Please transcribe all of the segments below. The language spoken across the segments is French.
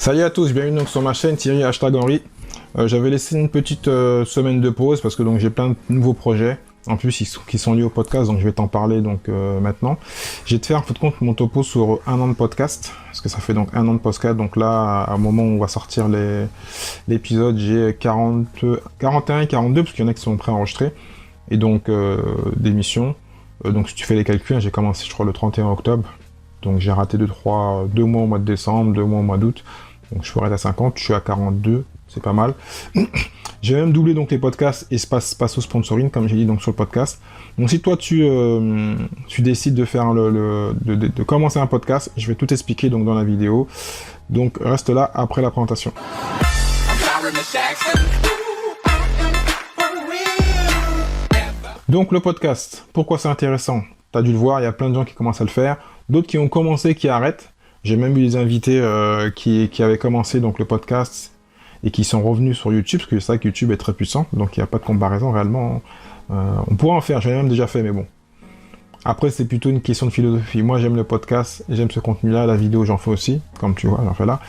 Salut à tous, bienvenue donc sur ma chaîne Thierry #Henry. J'avais laissé une petite semaine de pause parce que donc j'ai plein de nouveaux projets. En plus, qui sont liés au podcast, donc je vais t'en parler donc maintenant. Je vais te faire en fait compte mon topo sur un an de podcast, parce que ça fait donc un an de podcast. Donc là, à un moment où on va sortir l'épisode, j'ai 41 et 42, parce qu'il y en a qui sont préenregistrés, et donc d'émissions. Donc si tu fais les calculs, j'ai commencé je crois le 31 octobre, donc j'ai raté 2 mois au mois de décembre, 2 mois au mois d'août, donc je ferai à 50, je suis à 42, c'est pas mal. J'ai même doublé donc les podcasts et passe au sponsoring, comme j'ai dit donc sur le podcast. Donc si toi tu décides de faire de commencer un podcast, je vais tout expliquer donc dans la vidéo. Donc reste là après la présentation. Donc le podcast, pourquoi c'est intéressant? T'as dû le voir, il y a plein de gens qui commencent à le faire, d'autres qui ont commencé, qui arrêtent. J'ai même eu des invités qui avaient commencé donc le podcast et qui sont revenus sur YouTube, parce que c'est vrai que YouTube est très puissant, donc il n'y a pas de comparaison réellement. On pourrait en faire, j'en ai même déjà fait, mais bon. Après, c'est plutôt une question de philosophie. Moi, j'aime le podcast, j'aime ce contenu-là, la vidéo, j'en fais aussi, comme tu vois, j'en fais là.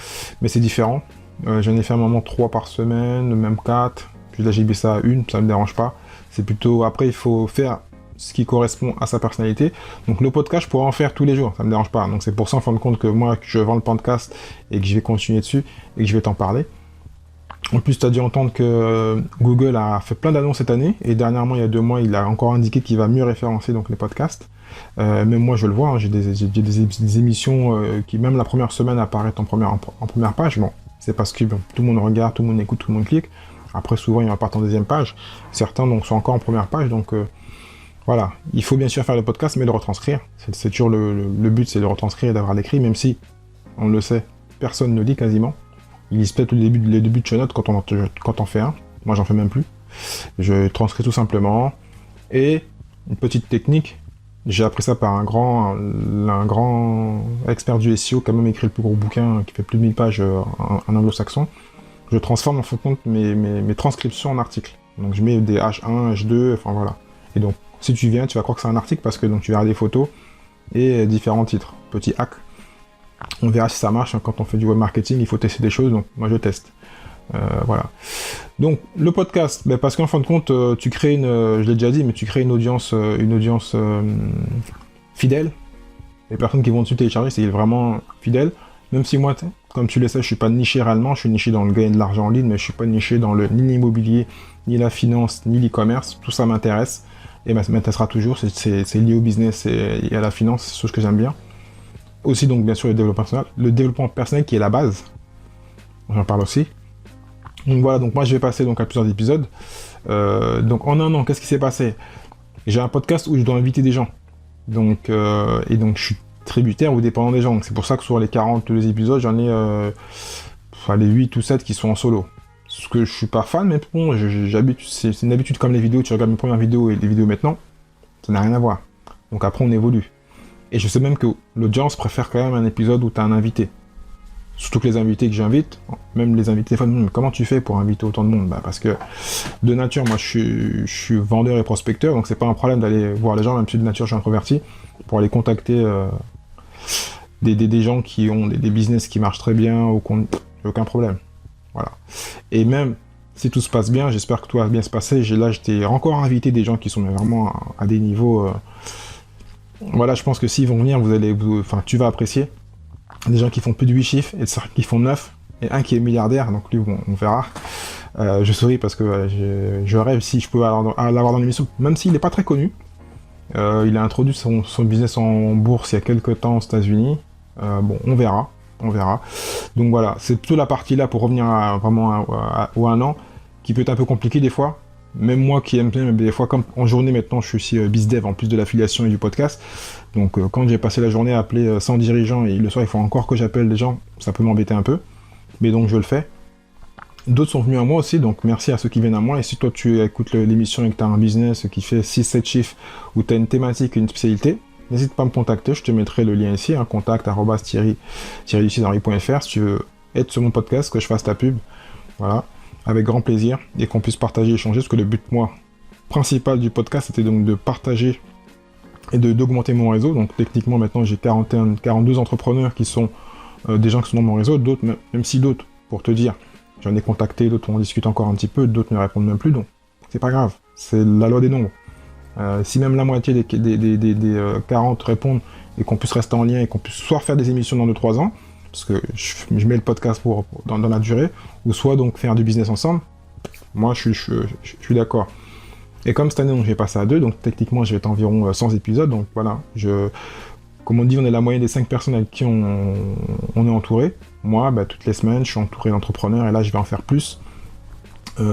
Mais c'est différent. J'en ai fait un moment 3 par semaine, même 4. Puis là, j'ai mis ça à 1, ça me dérange pas. C'est plutôt... Après, il faut faire ce qui correspond à sa personnalité. Donc le podcast, je pourrais en faire tous les jours, ça me dérange pas. Donc c'est pour ça, en fin de compte, que moi, que je vends le podcast et que je vais continuer dessus et que je vais t'en parler. En plus, tu as dû entendre que Google a fait plein d'annonces cette année, et dernièrement, il y a 2 mois, il a encore indiqué qu'il va mieux référencer donc les podcasts. Même moi, je le vois, hein, j'ai des émissions qui, même la première semaine, apparaissent en première page. Bon, c'est parce que bon, tout le monde regarde, tout le monde écoute, tout le monde clique. Après, souvent, ils repartent en deuxième page. Certains donc, sont encore en première page, donc voilà. Il faut bien sûr faire le podcast, mais le retranscrire. C'est toujours le but, c'est de retranscrire et d'avoir l'écrit, même si, on le sait, personne ne lit quasiment. Ils lisent peut-être les débuts de show notes quand on fait un. Moi, j'en fais même plus. Je transcris tout simplement. Et une petite technique, j'ai appris ça par un grand expert du SEO qui a même écrit le plus gros bouquin qui fait plus de 1000 pages en anglo-saxon. Je transforme en fin de compte mes transcriptions en articles. Donc je mets des H1, H2, enfin voilà. Et donc, si tu viens, tu vas croire que c'est un article parce que donc, tu verras des photos et différents titres. Petit hack. On verra si ça marche, hein. Quand on fait du web marketing, il faut tester des choses, donc moi je teste. Voilà. Donc le podcast, parce qu'en fin de compte, tu crées je l'ai déjà dit, mais tu crées une audience fidèle. Les personnes qui vont dessus télécharger, c'est vraiment fidèle. Même si moi, comme tu le sais, je suis pas niché réellement, je suis niché dans le gain de l'argent en ligne, mais je suis pas niché dans ni l'immobilier, ni la finance, ni l'e-commerce. Tout ça m'intéresse et m'intéressera toujours. C'est lié au business et à la finance, c'est ce que j'aime bien. Aussi donc bien sûr le développement personnel qui est la base, j'en parle aussi. Donc voilà, donc moi je vais passer donc à plusieurs épisodes. Donc en un an, qu'est-ce qui s'est passé? J'ai un podcast où je dois inviter des gens, donc et donc je suis tributaire ou dépendant des gens. Donc c'est pour ça que sur les 42 épisodes, j'en ai les 8 ou 7 qui sont en solo. Ce que je suis pas fan, mais bon, c'est une habitude comme les vidéos. Tu regardes mes premières vidéos et les vidéos maintenant, ça n'a rien à voir. Donc après on évolue. Et je sais même que l'audience préfère quand même un épisode où tu as un invité. Surtout que les invités que j'invite, même les invités, comment tu fais pour inviter autant de monde? Parce que de nature, moi je suis vendeur et prospecteur, donc c'est pas un problème d'aller voir les gens, même si de nature je suis introverti, pour aller contacter des gens qui ont des business qui marchent très bien, ou aucun problème. Voilà. Et même si tout se passe bien, j'espère que tout va bien se passer, là je t'ai encore invité des gens qui sont vraiment à des niveaux... Voilà, je pense que s'ils vont venir, tu vas apprécier. Des gens qui font plus de 8 chiffres, et qui font 9, et un qui est milliardaire, donc lui, bon, on verra. Je souris parce que je rêve si je peux l'avoir dans l'émission, même s'il n'est pas très connu. Il a introduit son business en bourse il y a quelques temps aux États-Unis. Bon, on verra. Donc voilà, c'est plutôt la partie là pour revenir au un an, qui peut être un peu compliqué des fois. Même moi qui aime bien, mais des fois, comme en journée maintenant, je suis aussi BizDev en plus de l'affiliation et du podcast. Donc quand j'ai passé la journée à appeler 100 dirigeants et le soir il faut encore que j'appelle des gens, ça peut m'embêter un peu. Mais donc je le fais. D'autres sont venus à moi aussi, donc merci à ceux qui viennent à moi. Et si toi tu écoutes l'émission et que tu as un business qui fait 6-7 chiffres, ou tu as une thématique, une spécialité, n'hésite pas à me contacter, je te mettrai le lien ici, contact@thierry-henry.fr si tu veux être sur mon podcast, que je fasse ta pub. Voilà. Avec grand plaisir, et qu'on puisse partager, échanger, parce que le but, moi, principal du podcast, c'était donc de partager et d'augmenter mon réseau. Donc techniquement, maintenant, j'ai 42 entrepreneurs qui sont des gens qui sont dans mon réseau, d'autres, même si d'autres, pour te dire, j'en ai contacté, d'autres on discute encore un petit peu, d'autres ne répondent même plus, donc c'est pas grave, c'est la loi des nombres. Si même la moitié des 40 répondent et qu'on puisse rester en lien et qu'on puisse soit faire des émissions dans 2-3 ans, parce que je mets le podcast dans la durée, ou soit donc faire du business ensemble, moi je suis d'accord. Et comme cette année donc, je vais passer à 2, donc techniquement je vais être environ 100 épisodes, donc voilà, comme on dit, on est la moyenne des 5 personnes avec qui on est entouré. Moi, toutes les semaines, je suis entouré d'entrepreneurs et là je vais en faire plus.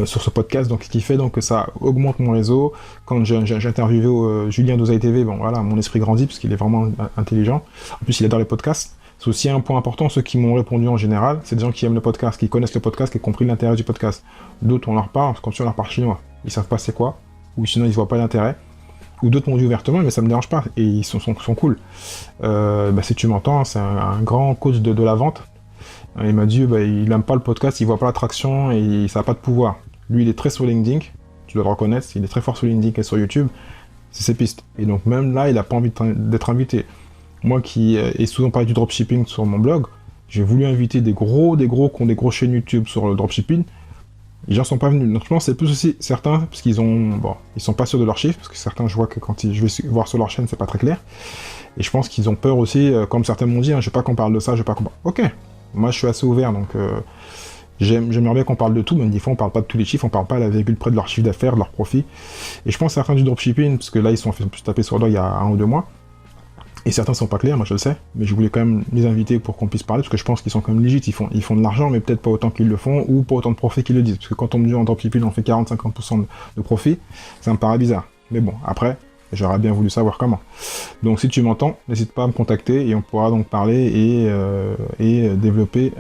Sur ce podcast, donc ce qui fait donc que ça augmente mon réseau. Quand j'ai interviewé Julien d'Oseille TV, bon voilà, mon esprit grandit parce qu'il est vraiment intelligent. En plus, il adore les podcasts. C'est aussi un point important, ceux qui m'ont répondu en général, c'est des gens qui aiment le podcast, qui connaissent le podcast, qui ont compris l'intérêt du podcast. D'autres, on leur parle, parce que quand on leur parle chinois, ils savent pas c'est quoi, ou sinon ils voient pas l'intérêt. Ou d'autres m'ont dit ouvertement, mais ça me dérange pas, et ils sont cool. Si tu m'entends, c'est un grand coach de la vente. Il m'a dit, il aime pas le podcast, il voit pas l'attraction et ça a pas de pouvoir. Lui, il est très sur LinkedIn, tu dois le reconnaître, il est très fort sur LinkedIn et sur YouTube, c'est ses pistes. Et donc même là, il a pas envie d'être invité. Moi qui ai souvent parlé du dropshipping sur mon blog, j'ai voulu inviter des gros qui ont des grosses chaînes YouTube sur le dropshipping. Les gens sont pas venus. Donc je pense que c'est plus aussi certains, parce qu'ils sont pas sûrs de leurs chiffres, parce que certains, je vois que quand je vais voir sur leur chaîne, c'est pas très clair. Et je pense qu'ils ont peur aussi, comme certains m'ont dit, je veux pas qu'on parle de ça, je veux pas qu'on parle... Ok. Moi, je suis assez ouvert, donc j'aimerais bien qu'on parle de tout, mais des fois, on parle pas de tous les chiffres, on parle pas à la virgule près de leur chiffre d'affaires, de leur profit. Et je pense certains du dropshipping, parce que là, ils sont fait plus taper sur l'oreille il y a 1 ou 2 mois, et certains sont pas clairs, moi je le sais, mais je voulais quand même les inviter pour qu'on puisse parler, parce que je pense qu'ils sont quand même légitimes, ils font de l'argent, mais peut-être pas autant qu'ils le font, ou pas autant de profit qu'ils le disent, parce que quand on me dit en dropshipping, on fait 40-50% de profit, ça me paraît bizarre. Mais bon, après... J'aurais bien voulu savoir comment. Donc si tu m'entends, n'hésite pas à me contacter et on pourra donc parler et développer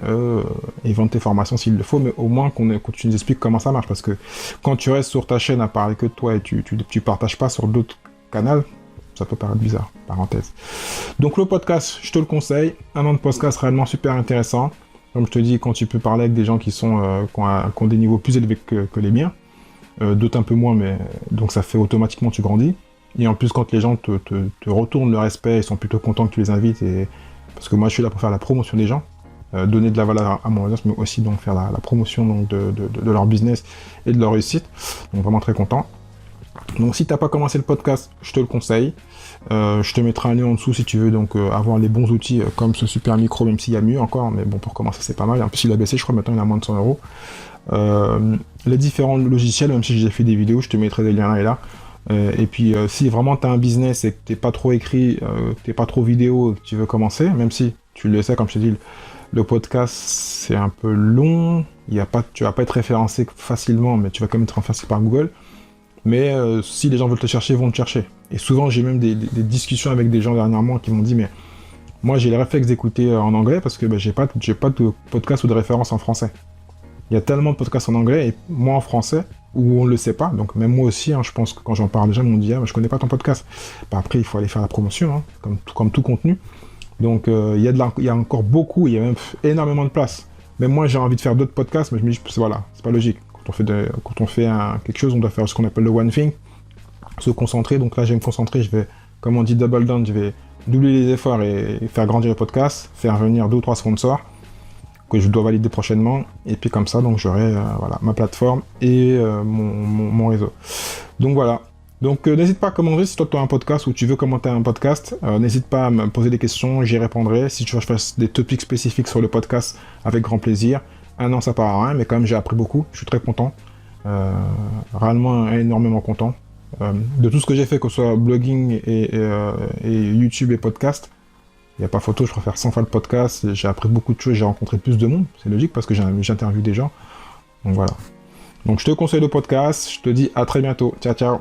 et vendre tes formations s'il le faut, mais au moins que tu nous expliques comment ça marche, parce que quand tu restes sur ta chaîne à parler que de toi et tu partages pas sur d'autres canaux, ça peut paraître bizarre, parenthèse. Donc le podcast, je te le conseille, un an de podcast réellement super intéressant. Comme je te dis, quand tu peux parler avec des gens qui ont des niveaux plus élevés que les miens, d'autres un peu moins, mais donc ça fait automatiquement tu grandis. Et en plus, quand les gens te retournent le respect, ils sont plutôt contents que tu les invites, parce que moi je suis là pour faire la promotion des gens, donner de la valeur à mon audience, mais aussi donc faire la promotion donc, de leur business et de leur réussite. Donc vraiment très content. Donc si t'as pas commencé le podcast, je te le conseille. Je te mettrai un lien en dessous si tu veux donc avoir les bons outils comme ce super micro, même s'il y a mieux encore, mais bon, pour commencer c'est pas mal. En plus il a baissé, je crois maintenant il a moins de 100 €. Les différents logiciels, même si j'ai fait des vidéos, je te mettrai des liens là et là. Et puis si vraiment tu as un business et que t'es pas trop écrit, t'es pas trop vidéo et que tu veux commencer, même si tu le sais, comme je t'ai dit, le podcast c'est un peu long, tu vas pas être référencé facilement, mais tu vas quand même être référencé par Google. Mais si les gens veulent te chercher, ils vont te chercher. Et souvent j'ai même des discussions avec des gens dernièrement qui m'ont dit mais moi j'ai les réflexes d'écouter en anglais parce que j'ai pas de podcast ou de référence en français. Il y a tellement de podcasts en anglais et moi en français où on ne le sait pas, donc même moi aussi, je pense que quand j'en parle, les gens m'ont dit « Ah, mais je connais pas ton podcast ». Après, il faut aller faire la promotion, comme tout contenu. Donc, il y a encore beaucoup, il y a même énormément de place. Même moi, j'ai envie de faire d'autres podcasts, mais je me dis, voilà, c'est pas logique. Quand on fait quelque chose, on doit faire ce qu'on appelle le one thing, se concentrer. Donc là, je vais me concentrer, je vais, comme on dit double down, je vais doubler les efforts et faire grandir le podcast, faire venir 2 ou 3 sponsors, que je dois valider prochainement, et puis comme ça, donc j'aurai ma plateforme et mon réseau. Donc voilà. Donc n'hésite pas à commenter si toi tu as un podcast ou tu veux commenter un podcast. N'hésite pas à me poser des questions, j'y répondrai. Si tu veux que je fasse des topics spécifiques sur le podcast, avec grand plaisir. 1 an ça part à rien, mais quand même j'ai appris beaucoup, je suis très content. Réellement énormément content. De tout ce que j'ai fait, que ce soit blogging et YouTube et podcast, il n'y a pas photo, je préfère 100 fois le podcast, j'ai appris beaucoup de choses, j'ai rencontré plus de monde, c'est logique parce que j'interviewe des gens. Donc voilà. Donc je te conseille le podcast, je te dis à très bientôt. Ciao ciao.